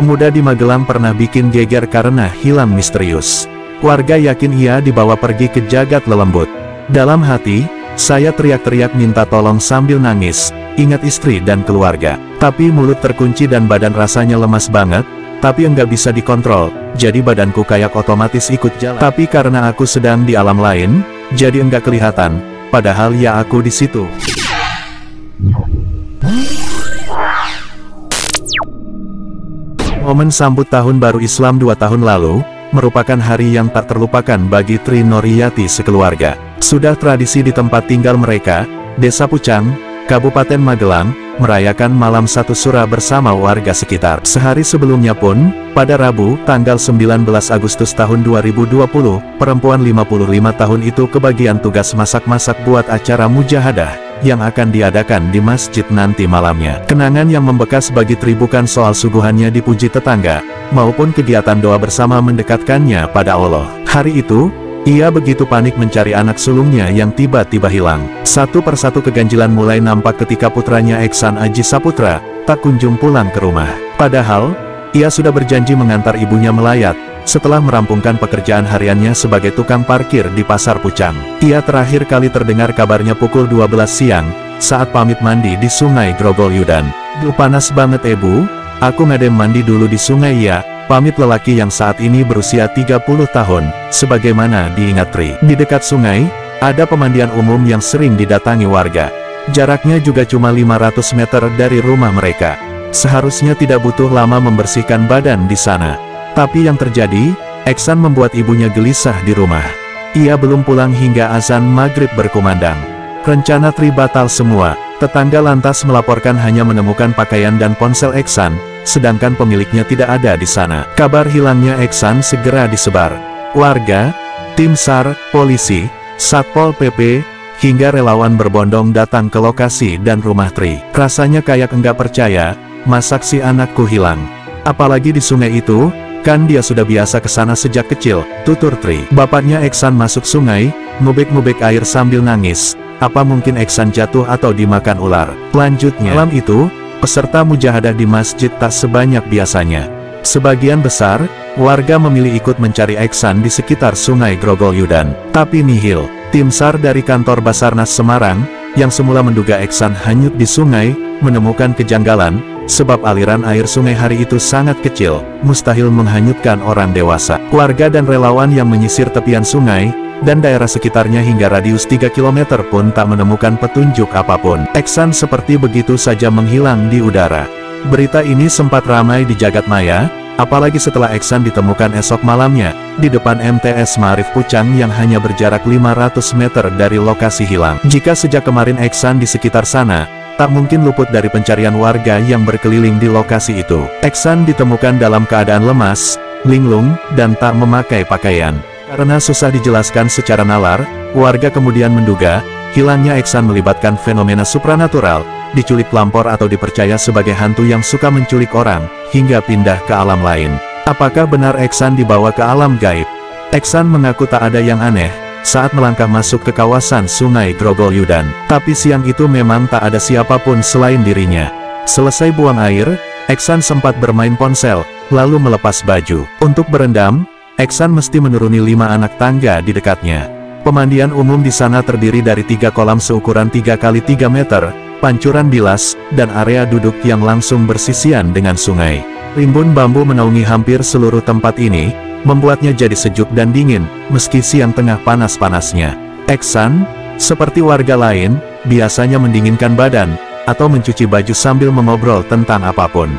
Pemuda di Magelang pernah bikin geger karena hilang misterius. Warga yakin ia dibawa pergi ke jagat lelembut. Dalam hati, saya teriak-teriak minta tolong sambil nangis, ingat istri dan keluarga. Tapi mulut terkunci dan badan rasanya lemas banget, tapi enggak bisa dikontrol, jadi badanku kayak otomatis ikut jalan. Tapi karena aku sedang di alam lain, jadi enggak kelihatan, padahal ya aku di situ. Momen sambut tahun baru Islam 2 tahun lalu, merupakan hari yang tak terlupakan bagi Tri Noriyati sekeluarga. Sudah tradisi di tempat tinggal mereka, Desa Pucang, Kabupaten Magelang, merayakan malam satu sura bersama warga sekitar. Sehari sebelumnya pun, pada Rabu, tanggal 19 Agustus tahun 2020, perempuan 55 tahun itu kebagian tugas masak-masak buat acara mujahadah yang akan diadakan di masjid nanti malamnya. Kenangan yang membekas bagi Tri bukan soal suguhannya dipuji tetangga, maupun kegiatan doa bersama mendekatkannya pada Allah. Hari itu, ia begitu panik mencari anak sulungnya yang tiba-tiba hilang. Satu persatu keganjilan mulai nampak ketika putranya Eksan Aji Saputra tak kunjung pulang ke rumah. Padahal, ia sudah berjanji mengantar ibunya melayat, setelah merampungkan pekerjaan hariannya sebagai tukang parkir di Pasar Pucang. Ia terakhir kali terdengar kabarnya pukul 12 siang, saat pamit mandi di Sungai Grogol Yudan. "Duh panas banget Bu, aku ngadem mandi dulu di sungai ya," pamit lelaki yang saat ini berusia 30 tahun, sebagaimana diingat Tri. Di dekat sungai, ada pemandian umum yang sering didatangi warga. Jaraknya juga cuma 500 meter dari rumah mereka. Seharusnya tidak butuh lama membersihkan badan di sana. Tapi yang terjadi, Eksan membuat ibunya gelisah di rumah. Ia belum pulang hingga azan maghrib berkumandang. Rencana Tri batal semua. Tetangga lantas melaporkan hanya menemukan pakaian dan ponsel Eksan, sedangkan pemiliknya tidak ada di sana. Kabar hilangnya Eksan segera disebar. Warga, tim SAR, polisi, Satpol PP, hingga relawan berbondong datang ke lokasi dan rumah Tri. Rasanya kayak enggak percaya, masa si anakku hilang. Apalagi di sungai itu, kan dia sudah biasa ke sana sejak kecil, tutur Tri. Bapaknya Eksan masuk sungai, ngubek-ngubek air sambil nangis. Apa mungkin Eksan jatuh atau dimakan ular? Lanjutnya, malam itu, peserta mujahadah di masjid tak sebanyak biasanya. Sebagian besar, warga memilih ikut mencari Eksan di sekitar Sungai Grogol Yudan. Tapi nihil. Tim SAR dari kantor Basarnas Semarang, yang semula menduga Eksan hanyut di sungai, menemukan kejanggalan, sebab aliran air sungai hari itu sangat kecil, mustahil menghanyutkan orang dewasa. Warga dan relawan yang menyisir tepian sungai, dan daerah sekitarnya hingga radius 3 km pun tak menemukan petunjuk apapun. Eksan seperti begitu saja menghilang di udara. Berita ini sempat ramai di jagat maya, apalagi setelah Eksan ditemukan esok malamnya, di depan MTS Ma'arif Pucang yang hanya berjarak 500 meter dari lokasi hilang. Jika sejak kemarin Eksan di sekitar sana, tak mungkin luput dari pencarian warga yang berkeliling di lokasi itu. Eksan ditemukan dalam keadaan lemas, linglung, dan tak memakai pakaian. Karena susah dijelaskan secara nalar, warga kemudian menduga, hilangnya Eksan melibatkan fenomena supranatural, diculik pelampor atau dipercaya sebagai hantu yang suka menculik orang, hingga pindah ke alam lain. Apakah benar Eksan dibawa ke alam gaib? Eksan mengaku tak ada yang aneh saat melangkah masuk ke kawasan Sungai Grogol Yudan. Tapi siang itu memang tak ada siapapun selain dirinya. Selesai buang air, Eksan sempat bermain ponsel, lalu melepas baju. Untuk berendam, Eksan mesti menuruni 5 anak tangga di dekatnya. Pemandian umum di sana terdiri dari 3 kolam seukuran 3 x 3 meter, pancuran bilas, dan area duduk yang langsung bersisian dengan sungai. Rimbun bambu menaungi hampir seluruh tempat ini, membuatnya jadi sejuk dan dingin, meski siang tengah panas-panasnya. Eksan, seperti warga lain, biasanya mendinginkan badan, atau mencuci baju sambil mengobrol tentang apapun.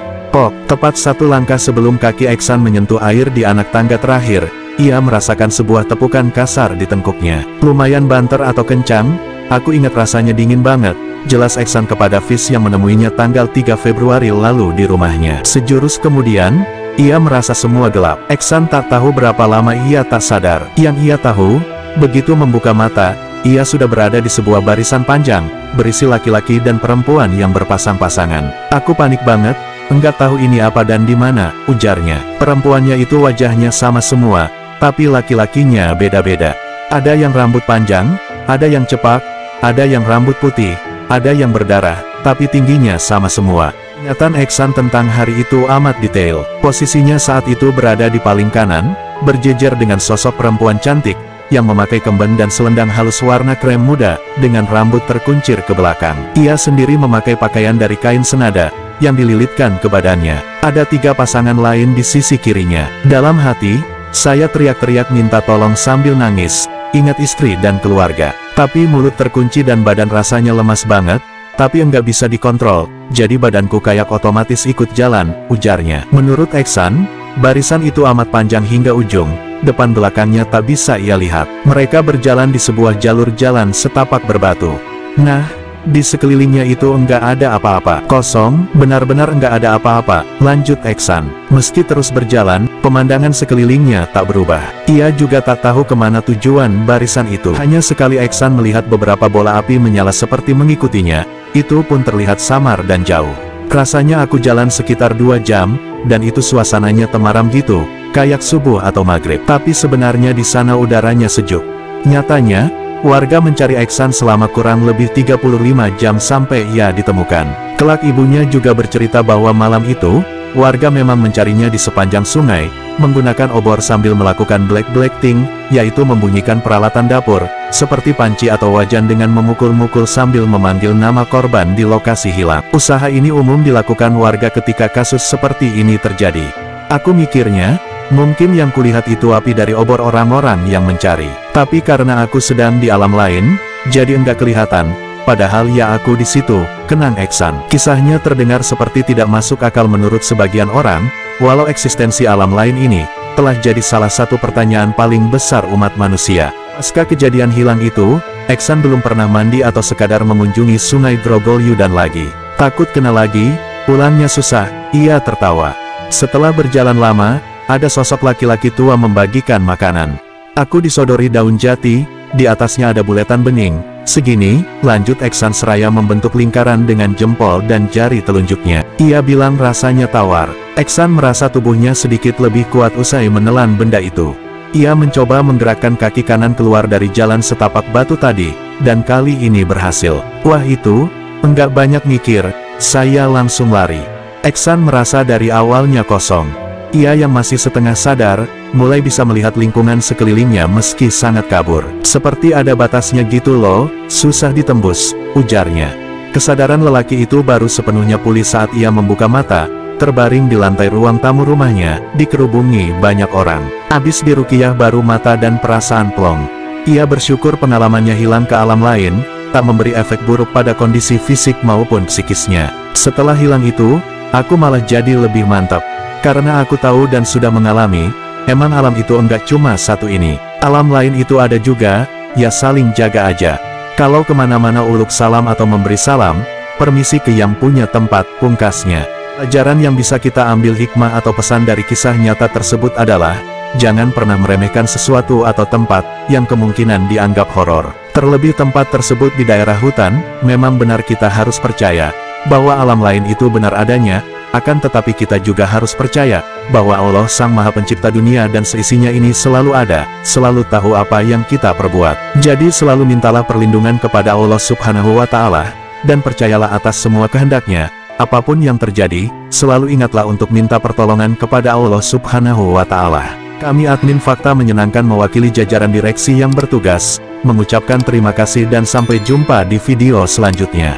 Tepat 1 langkah sebelum kaki Eksan menyentuh air di anak tangga terakhir, ia merasakan sebuah tepukan kasar di tengkuknya. Lumayan banter atau kencang, aku ingat rasanya dingin banget, jelas Eksan kepada Fis yang menemuinya tanggal 3 Februari lalu di rumahnya. Sejurus kemudian, ia merasa semua gelap. Eksan tak tahu berapa lama ia tak sadar. Yang ia tahu, begitu membuka mata, ia sudah berada di sebuah barisan panjang, berisi laki-laki dan perempuan yang berpasang-pasangan. Aku panik banget, enggak tahu ini apa dan di mana, ujarnya. Perempuannya itu wajahnya sama semua, tapi laki-lakinya beda-beda. Ada yang rambut panjang, ada yang cepak, ada yang rambut putih, ada yang berdarah, tapi tingginya sama semua. Ingatan Eksan tentang hari itu amat detail. Posisinya saat itu berada di paling kanan, berjejer dengan sosok perempuan cantik, yang memakai kemben dan selendang halus warna krem muda, dengan rambut terkuncir ke belakang. Ia sendiri memakai pakaian dari kain senada, yang dililitkan ke badannya. Ada 3 pasangan lain di sisi kirinya. Dalam hati, saya teriak-teriak minta tolong sambil nangis, ingat istri dan keluarga. Tapi mulut terkunci dan badan rasanya lemas banget, tapi enggak bisa dikontrol, jadi badanku kayak otomatis ikut jalan, ujarnya. Menurut Eksan, barisan itu amat panjang hingga ujung, depan belakangnya tak bisa ia lihat. Mereka berjalan di sebuah jalur jalan setapak berbatu. Nah, di sekelilingnya itu enggak ada apa-apa. Kosong, benar-benar enggak ada apa-apa, lanjut Eksan. Meski terus berjalan, pemandangan sekelilingnya tak berubah. Ia juga tak tahu kemana tujuan barisan itu. Hanya sekali Eksan melihat beberapa bola api menyala seperti mengikutinya, itu pun terlihat samar dan jauh. Rasanya aku jalan sekitar 2 jam, dan itu suasananya temaram gitu, kayak subuh atau maghrib. Tapi sebenarnya di sana udaranya sejuk. Nyatanya, warga mencari Eksan selama kurang lebih 35 jam sampai ia ditemukan. Kelak ibunya juga bercerita bahwa malam itu, warga memang mencarinya di sepanjang sungai, menggunakan obor sambil melakukan black-black-ting, yaitu membunyikan peralatan dapur, seperti panci atau wajan dengan memukul-mukul sambil memanggil nama korban di lokasi hilang. Usaha ini umum dilakukan warga ketika kasus seperti ini terjadi. Aku mikirnya, mungkin yang kulihat itu api dari obor orang-orang yang mencari. Tapi karena aku sedang di alam lain, jadi enggak kelihatan. Padahal ya aku di situ, kenang Eksan. Kisahnya terdengar seperti tidak masuk akal menurut sebagian orang, walau eksistensi alam lain ini, telah jadi salah satu pertanyaan paling besar umat manusia. Pasca kejadian hilang itu, Eksan belum pernah mandi atau sekadar mengunjungi sungai Grogol Yudan lagi. Takut kena lagi, pulangnya susah, ia tertawa. Setelah berjalan lama, ada sosok laki-laki tua membagikan makanan. Aku disodori daun jati, di atasnya ada buletan bening. Segini, lanjut Eksan seraya membentuk lingkaran dengan jempol dan jari telunjuknya. Ia bilang rasanya tawar. Eksan merasa tubuhnya sedikit lebih kuat usai menelan benda itu. Ia mencoba menggerakkan kaki kanan keluar dari jalan setapak batu tadi, dan kali ini berhasil. Wah itu, enggak banyak mikir, saya langsung lari. Eksan merasa dari awalnya kosong. Ia yang masih setengah sadar, mulai bisa melihat lingkungan sekelilingnya meski sangat kabur. Seperti ada batasnya gitu loh, susah ditembus, ujarnya. Kesadaran lelaki itu baru sepenuhnya pulih saat ia membuka mata, terbaring di lantai ruang tamu rumahnya, dikerubungi banyak orang. Abis diruqyah baru mata dan perasaan plong. Ia bersyukur pengalamannya hilang ke alam lain, tak memberi efek buruk pada kondisi fisik maupun psikisnya. Setelah hilang itu, aku malah jadi lebih mantap. Karena aku tahu dan sudah mengalami, emang alam itu enggak cuma satu ini. Alam lain itu ada juga, ya saling jaga aja. Kalau kemana-mana uluk salam atau memberi salam, permisi ke yang punya tempat, pungkasnya. Pelajaran yang bisa kita ambil hikmah atau pesan dari kisah nyata tersebut adalah, jangan pernah meremehkan sesuatu atau tempat, yang kemungkinan dianggap horor. Terlebih tempat tersebut di daerah hutan, memang benar kita harus percaya, bahwa alam lain itu benar adanya. Akan tetapi kita juga harus percaya, bahwa Allah Sang Maha Pencipta dunia dan seisinya ini selalu ada, selalu tahu apa yang kita perbuat. Jadi selalu mintalah perlindungan kepada Allah Subhanahu wa Ta'ala, dan percayalah atas semua kehendaknya. Apapun yang terjadi, selalu ingatlah untuk minta pertolongan kepada Allah Subhanahu wa Ta'ala. Kami admin Fakta menyenangkan mewakili jajaran direksi yang bertugas, mengucapkan terima kasih dan sampai jumpa di video selanjutnya.